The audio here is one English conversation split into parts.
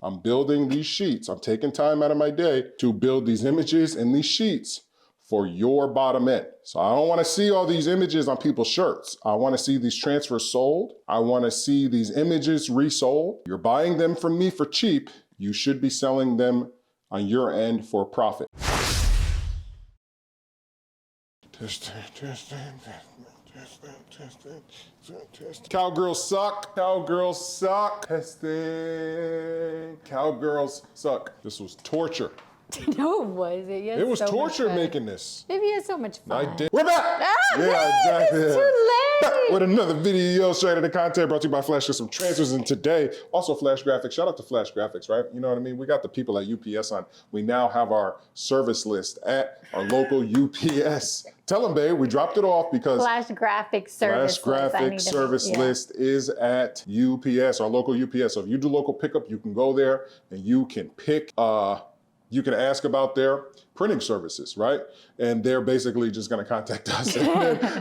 I'm building these sheets. I'm taking time out of my day to build these images and these sheets for your bottom end. So I don't want to see all these images on people's shirts. I want to see these transfers sold. I want to see these images resold. You're buying them from me for cheap. You should be selling them on your end for profit. Cowgirls suck. Cowgirls suck. Testing. Cowgirls suck. This was torture. No, it wasn't. It was so torture making this. Maybe you had so much fun. I did. We're back! Ah, yeah, exactly. It's too late! Back with another video straight into content brought to you by Flash with some transfers. And today, also Flash Graphics. Shout out to Flash Graphics, right? You know what I mean? We got the people at UPS on. We now have our service list at our local UPS. Tell them, babe, we dropped it off because Flash Graphics service list is at UPS, our local UPS. So if you do local pickup, you can go there and you can pick, you can ask about their printing services, right? And they're basically just gonna contact us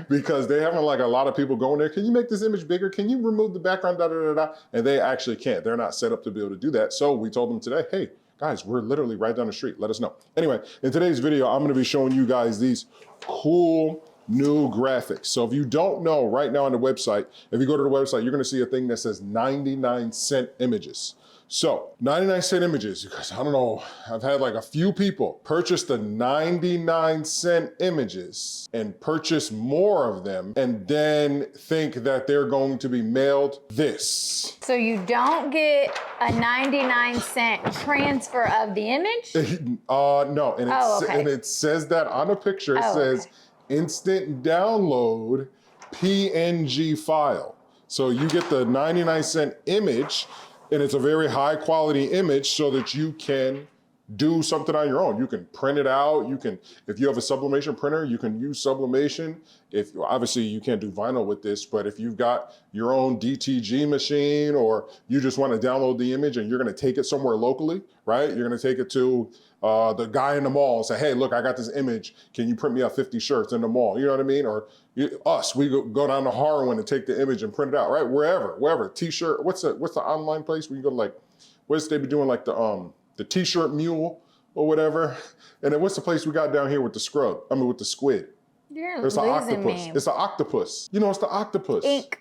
because they have like a lot of people going there. Can you make this image bigger? Can you remove the background, da, da, da, da? And they actually can't. They're not set up to be able to do that. So we told them today, hey, guys, we're literally right down the street. Let us know. Anyway, in today's video, I'm gonna be showing you guys these cool new graphics. So if you don't know, right now on the website, if you go to the website, you're gonna see a thing that says 99-cent images. So 99-cent images, you guys, I don't know, I've had like a few people purchase the 99-cent images and purchase more of them and then think that they're going to be mailed this. So you don't get a 99-cent transfer of the image? No, and it says that on a picture, it says instant download PNG file. So you get the 99-cent image, and it's a very high quality image so that you can do something on your own. You can print it out. You can, if you have a sublimation printer, you can use sublimation. If obviously you can't do vinyl with this, but if you've got your own DTG machine or you just want to download the image and you're going to take it somewhere locally, right? You're going to take it to the guy in the mall and say, hey, look, I got this image. Can you print me out 50 shirts in the mall? You know what I mean? Or we go down to Harwin and take the image and print it out, right? Wherever, t-shirt. What's the online place where you go to, like, what's they be doing, like the t-shirt mule or whatever? And then what's the place we got down here with the scrub? I mean, with the squid. There's an octopus. Me. It's an octopus. You know, it's the octopus. Ink.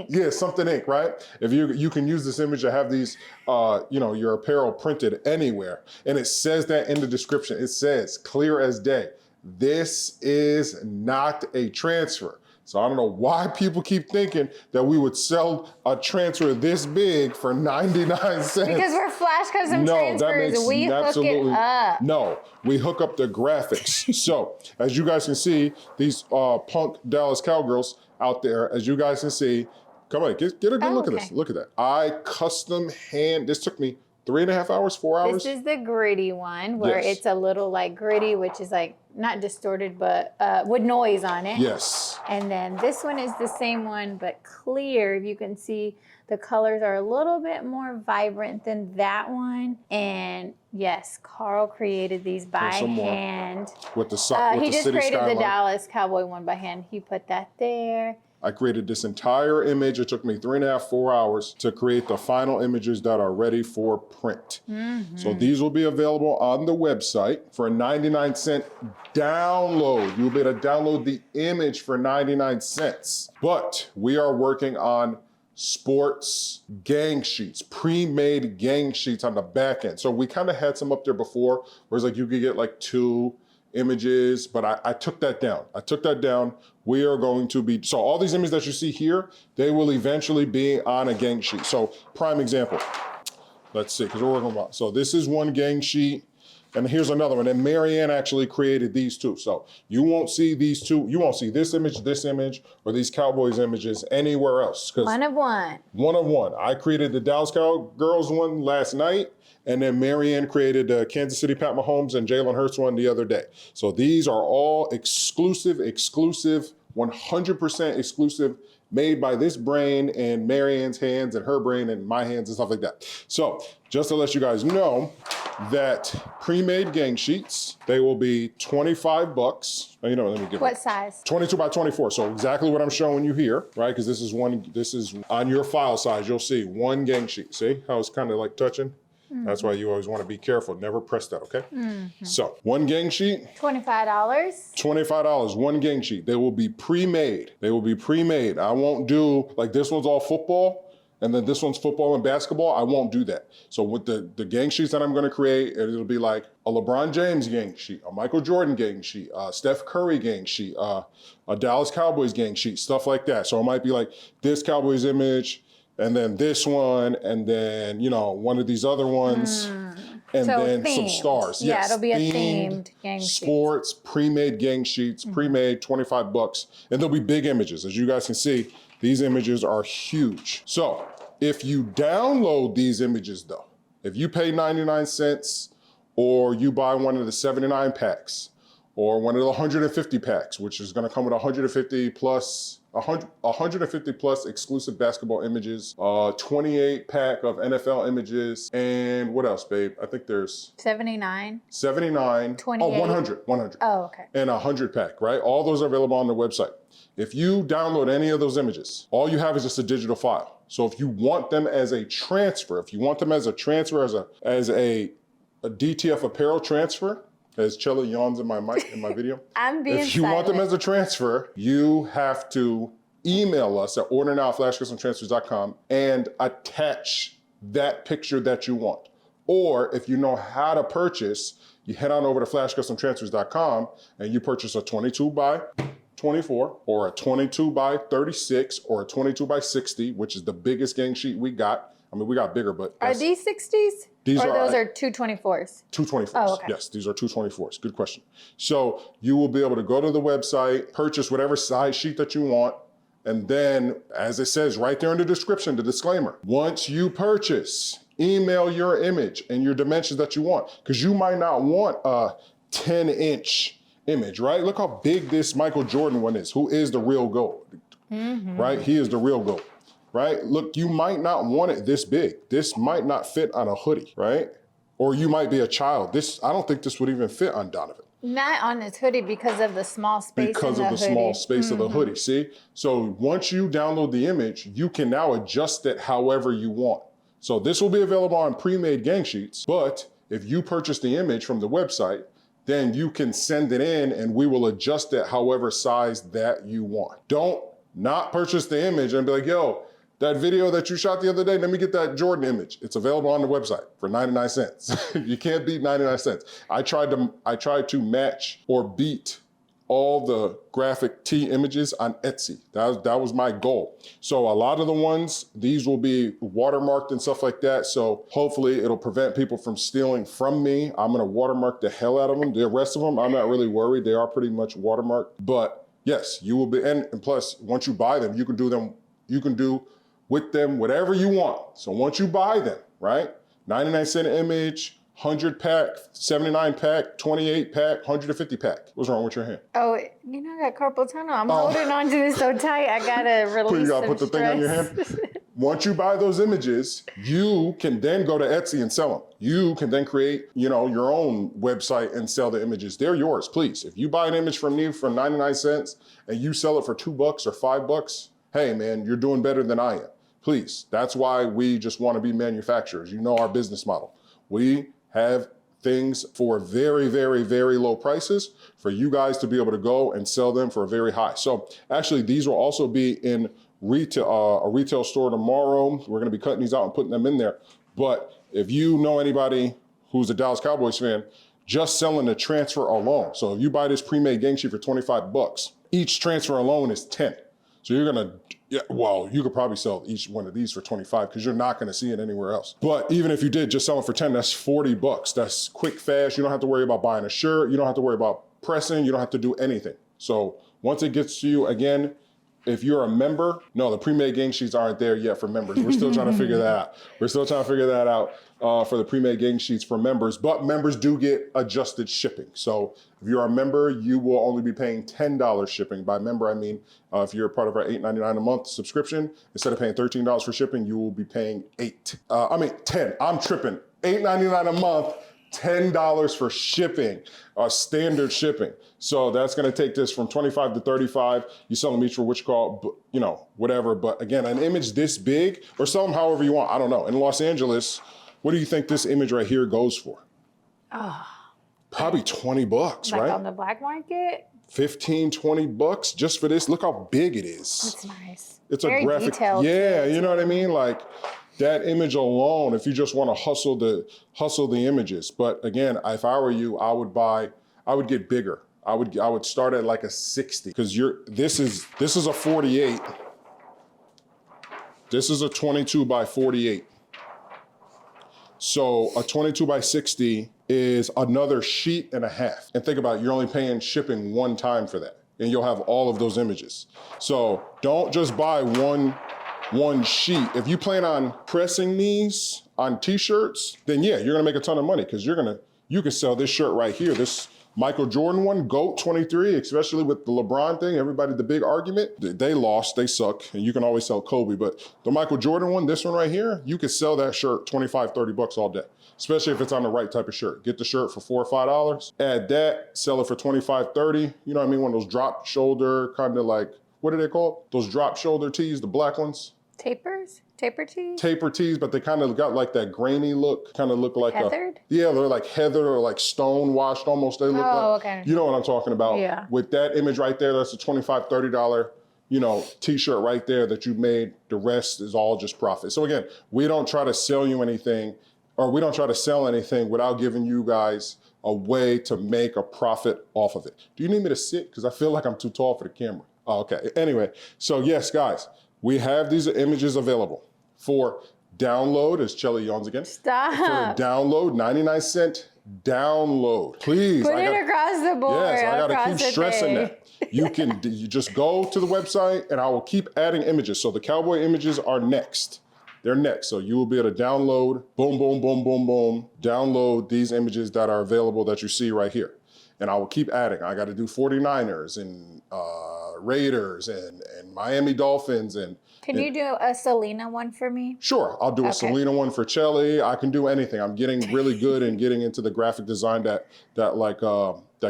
Yeah, something ink, right? If you can use this image to have these, you know, your apparel printed anywhere. And it says that in the description. It says clear as day, this is not a transfer. So I don't know why people keep thinking that we would sell a transfer this big for 99 cents. Because we're Flash Custom Transfers, we hook it up. No, we hook up the graphics. So as you guys can see, these punk Dallas Cowgirls out there, as you guys can see, come on, get a good look at this. Look at that. I custom this took me 3.5 hours, 4 hours. This is the gritty one where it's a little like gritty, which is like not distorted, but with noise on it. Yes. And then this one is the same one, but clear. If you can see, the colors are a little bit more vibrant than that one. And yes, Carl created these by hand. With the he just created skyline. the Dallas Cowboy one by hand. He put that there. I created this entire image. It took me 3.5, 4 hours to create the final images that are ready for print. So these will be available on the website for a 99-cent download. You'll be able to download the image for 99 cents. But we are working on sports gang sheets, pre-made gang sheets on the back end. So we kind of had some up there before, where it's like you could get like 2 images, but I took that down. We are going to be, so all these images that you see here, they will eventually be on a gang sheet. So prime example, let's see, because we're working on, so this is one gang sheet, and here's another one, and Marianne actually created these two. So you won't see these two, you won't see this image, or these Cowboys images anywhere else. One of one. One of one. I created the Dallas Cowgirls one last night, and then Marianne created the Kansas City Pat Mahomes and Jalen Hurts one the other day. So these are all exclusive, 100% exclusive, made by this brain and Marianne's hands and her brain and my hands and stuff like that. So just to let you guys know that pre-made gang sheets, they will be 25 bucks. You know, let me give What size? 22 by 24. So exactly what I'm showing you here, right? Because this is on your file size. You'll see one gang sheet. See how it's kind of like touching? That's why you always want to be careful. Never press that, okay? So, one gang sheet. $25. $25, one gang sheet. They will be pre-made. They will be pre-made. I won't do, like this one's all football, and then this one's football and basketball. I won't do that. So with the gang sheets that I'm gonna create, it'll be like a LeBron James gang sheet, a Michael Jordan gang sheet, a Steph Curry gang sheet, a Dallas Cowboys gang sheet, stuff like that. So it might be like this Cowboys image, and then this one, and then, you know, one of these other ones, and so then themed. Some stars. Yeah, yes, it'll be a themed gang sheet. Sports, pre-made gang sheets, pre-made, $25. And they'll be big images. As you guys can see, these images are huge. So if you download these images though, if you pay 99 cents or you buy one of the 79 packs or one of the 150 packs, which is gonna come with 150 plus exclusive basketball images, 28 pack of NFL images, and what else, babe? I think there's 79, 28. Oh, 100. Oh, okay. And 100 pack, right? All those are available on the website. If you download any of those images, all you have is just a digital file. So if you want them as a transfer, as a DTF apparel transfer, as Chella yawns in my video. I'm being If you want them as a transfer, you have to email us at ordernow@flashcustomtransfers.com and attach that picture that you want. Or if you know how to purchase, you head on over to flashcustomtransfers.com and you purchase a 22 by 24 or a 22 by 36 or a 22 by 60, which is the biggest gang sheet we got. I mean, we got bigger, but are these 60s? Those are 224s? 224s. Oh, okay. Yes, these are 224s. Good question. So you will be able to go to the website, purchase whatever size sheet that you want, and then, as it says right there in the description, the disclaimer, once you purchase, email your image and your dimensions that you want, because you might not want a 10-inch image, right? Look how big this Michael Jordan one is, who is the real GOAT, right? He is the real GOAT. Right? Look, you might not want it this big. This might not fit on a hoodie, right? Or you might be a child. I don't think this would even fit on Donovan. Not on his hoodie because of the small space because of the small space of the hoodie, see? So once you download the image, you can now adjust it however you want. So this will be available on pre-made gang sheets, but if you purchase the image from the website, then you can send it in and we will adjust it however size that you want. Don't not purchase the image and be like, yo, that video that you shot the other day, let me get that Jordan image. It's available on the website for 99 cents. You can't beat 99 cents. I tried to match or beat all the graphic tee images on Etsy. That was my goal. So a lot of the ones, these will be watermarked and stuff like that. So hopefully it'll prevent people from stealing from me. I'm gonna watermark the hell out of them. The rest of them, I'm not really worried. They are pretty much watermarked. But yes, you will be, and plus, once you buy them, you can do with them whatever you want. So once you buy them, right? 99 cent image, 100 pack, 79 pack, 28 pack, 150 pack. What's wrong with your hand? Oh, you know, I got carpal tunnel. I'm holding on to this so tight. I gotta release You gotta put the thing on your hand. Once you buy those images, you can then go to Etsy and sell them. You can then create, your own website and sell the images. They're yours, please. If you buy an image from me for 99 cents and you sell it for $2 or $5, hey man, you're doing better than I am. Please, that's why we just want to be manufacturers. You know our business model. We have things for very, very, very low prices for you guys to be able to go and sell them for very high. So actually, these will also be in retail, a retail store tomorrow. We're going to be cutting these out and putting them in there. But if you know anybody who's a Dallas Cowboys fan, just selling the transfer alone. So if you buy this pre-made gang sheet for $25, each transfer alone is 10. So you're gonna, you could probably sell each one of these for 25 because you're not gonna see it anywhere else. But even if you did just sell it for 10, that's $40. That's quick, fast. You don't have to worry about buying a shirt. You don't have to worry about pressing. You don't have to do anything. So once it gets to you, again, if you're a member, no, the pre-made gang sheets aren't there yet for members. We're still trying to figure that out. We're still trying to figure that out for the pre-made gang sheets for members, but members do get adjusted shipping. So if you're a member, you will only be paying $10 shipping. By member, I mean, if you're a part of our $8.99 a month subscription, instead of paying $13 for shipping, you will be paying $10. I'm tripping. $8.99 a month, $10 for shipping, standard shipping. So that's gonna take this from 25 to 35. You sell them each for what you call, whatever. But again, an image this big, or sell them however you want, I don't know. In Los Angeles, What do you think this image right here goes for? Oh. Probably 20 bucks, like right? on the black market? 15, 20 bucks just for this. Look how big it is. That's nice. It's very a graphic. Detailed yeah, too, you know what I mean? Like that image alone, if you just want to hustle the images. But again, if I were you, I would get bigger. I would start at like a 60 because this is a 48. This is a 22 by 48. So a 22 by 60 is another sheet and a half. And think about it, you're only paying shipping one time for that. And you'll have all of those images. So don't just buy one sheet. If you plan on pressing these on t-shirts, then yeah, you're gonna make a ton of money because you can sell this shirt right here, this Michael Jordan one, GOAT 23, especially with the LeBron thing, everybody, the big argument, they lost, they suck, and you can always sell Kobe, but the Michael Jordan one, this one right here, you could sell that shirt 25, 30 bucks all day, especially if it's on the right type of shirt. Get the shirt for $4 or $5, add that, sell it for 25, 30, you know what I mean? One of those drop shoulder, kind of like, what are they called? Those drop shoulder tees, the black ones? Tapers? Taper tees? Taper tees, but they kind of got like that grainy look, kind of look like heathered? Yeah, they're like heathered or like stone washed almost. They look like, okay. You know what I'm talking about. Yeah. With that image right there, that's a $25, $30, t-shirt right there that you made. The rest is all just profit. So again, we don't try to sell you anything, or we don't try to sell anything without giving you guys a way to make a profit off of it. Do you need me to sit? Because I feel like I'm too tall for the camera. Oh, okay, anyway, so yes, guys, we have these images available for download, as Chelly yawns again. Stop. For download, 99-cent download. Please. Put it across the board. Yes, I gotta keep stressing that. You just go to the website and I will keep adding images. So the cowboy images are next. They're next. So you will be able to download, boom, boom, boom, boom, boom, download these images that are available that you see right here. And I will keep adding. I gotta do 49ers and Raiders and Miami Dolphins and Can you do a Selena one for me? Sure, I'll do a Selena one for Chelly. I can do anything. I'm getting really good and getting into the graphic design that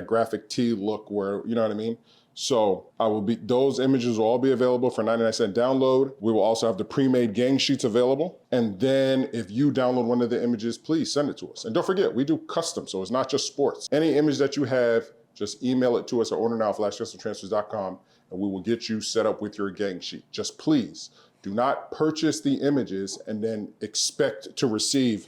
graphic tee look where, you know what I mean? So those images will all be available for 99-cent download. We will also have the pre-made gang sheets available. And then if you download one of the images, please send it to us. And don't forget, we do custom, so it's not just sports. Any image that you have, just email it to us at ordernow@customtransfers.com and we will get you set up with your gang sheet. Just please do not purchase the images and then expect to receive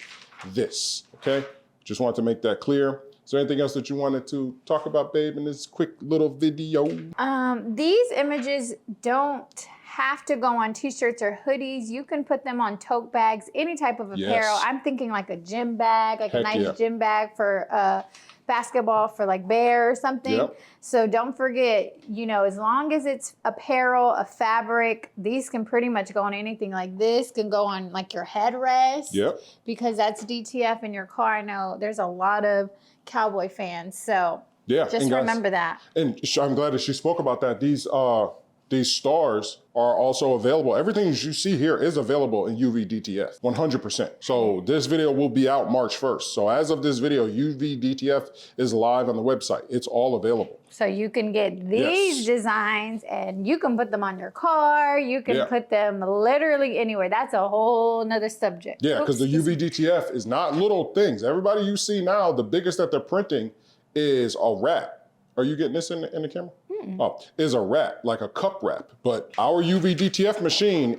this, okay? Just wanted to make that clear. Is there anything else that you wanted to talk about, babe, in this quick little video? These images don't have to go on t-shirts or hoodies. You can put them on tote bags, any type of apparel. Yes. I'm thinking like a gym bag, like Heck a nice yeah. gym bag for basketball for like Bear or something. Yep. So don't forget, as long as it's apparel, a fabric, these can pretty much go on anything. Like this can go on like your headrest. Yep. Because that's DTF in your car. I know there's a lot of cowboy fans. So yeah, just remember that. And I'm glad that she spoke about that. These stars are also available. Everything you see here is available in UV DTF, 100%. So this video will be out March 1st. So as of this video, UV DTF is live on the website. It's all available. So you can get these designs and you can put them on your car. You can put them literally anywhere. That's a whole nother subject. Yeah, because the UV DTF is not little things. Everybody you see now, the biggest that they're printing is a wrap. Are you getting this in the camera? Oh, is a wrap, like a cup wrap. But our UV DTF machine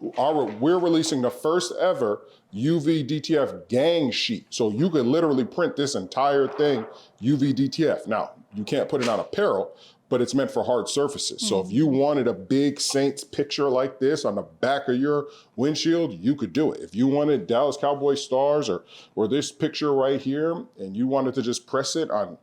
we're releasing the first ever UV DTF gang sheet. So you could literally print this entire thing UV DTF. Now, you can't put it on apparel, but it's meant for hard surfaces. So if you wanted a big Saints picture like this on the back of your windshield, you could do it. If you wanted Dallas Cowboy stars or this picture right here, and you wanted to just press it on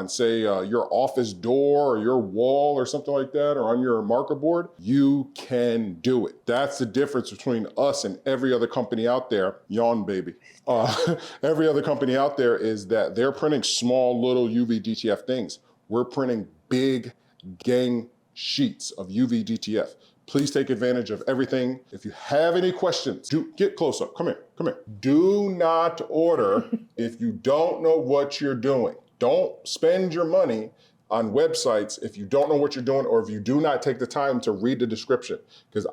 say your office door or your wall or something like that, or on your marker board, you can do it. That's the difference between us and every other company out there. Yawn, baby. Every other company out there is that they're printing small little UV DTF things. We're printing big gang sheets of UV DTF. Please take advantage of everything. If you have any questions, get close up. Come here. Do not order if you don't know what you're doing. Don't spend your money on websites if you don't know what you're doing or if you do not take the time to read the description. Because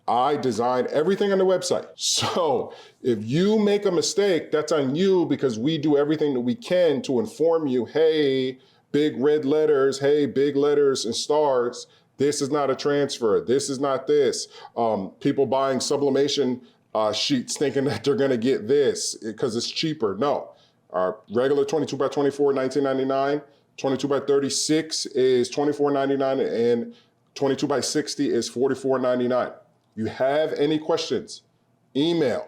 I design everything on the website. So if you make a mistake, that's on you, because we do everything that we can to inform you, hey, big red letters, hey, big letters and stars, this is not a transfer, this is not this. People buying sublimation sheets thinking that they're gonna get this because it's cheaper. No, our regular 22 by 24, $19.99, 22 by 36 is $24.99, and 22 by 60 is $44.99. You have any questions, email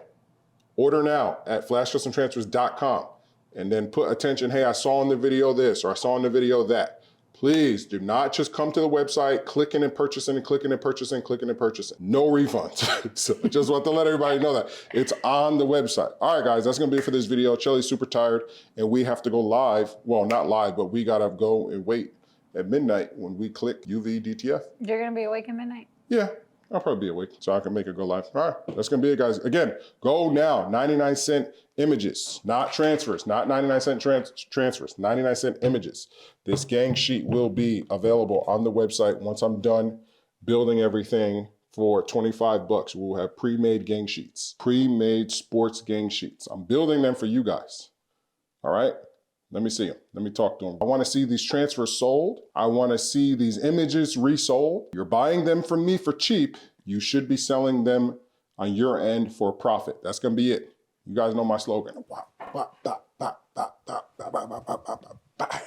ordernow@flashcustomtransfers.com, and then put attention, hey, I saw in the video this, or I saw in the video that. Please do not just come to the website, clicking and purchasing and clicking and purchasing, clicking and purchasing. No refunds. So I just want to let everybody know that it's on the website. All right, guys, that's gonna be it for this video. Chelly's super tired and we have to go live. Well, not live, but we gotta go and wait at midnight when we click UV DTF. You're gonna be awake at midnight? Yeah. I'll probably be awake so I can make it go live. All right, that's gonna be it, guys. Again, go now, 99-cent images, not transfers, not 99-cent transfers, 99-cent images. This gang sheet will be available on the website once I'm done building everything for 25 bucks. We'll have pre-made gang sheets, pre-made sports gang sheets. I'm building them for you guys, all right? Let me see them. Let me talk to them. I want to see these transfers sold. I want to see these images resold. You're buying them from me for cheap. You should be selling them on your end for profit. That's going to be it. You guys know my slogan. Bye.